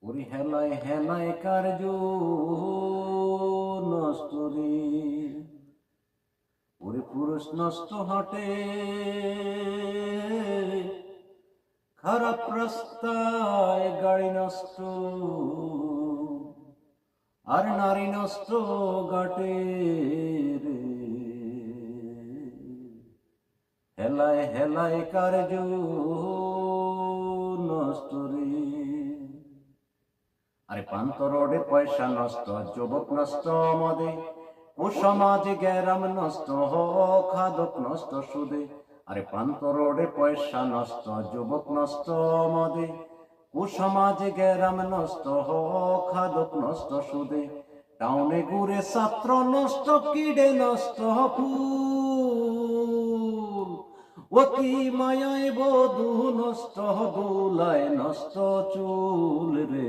ওরে হেলায় হেলায় কার্য নষ্ট রে, ওরে পুরুষ নষ্ট হটে খারাপ রাস্তায় গাড়ি নষ্ট, আর নারী নষ্ট গাটে রে। হেলায় হেলায় কার্য নষ্ট রে। আরে পান্ত রোডে পয়সা নষ্ট, যুবক নষ্ট মদে, ও সমাজে গ্যারাম নষ্ট, খাদক নষ্ট সুদে। আরে পান্ত রোডে পয়সা নষ্ট, যুবক নষ্ট মদে, ও সমাজে গ্যারাম নষ্ট, খাদক নষ্ট সুদে। টাউনে ঘুরে ছাত্র নষ্ট, কিডে নষ্ট ফুল, অতি মায়ায় বধূ নষ্ট, দুলায় নষ্ট চুল রে।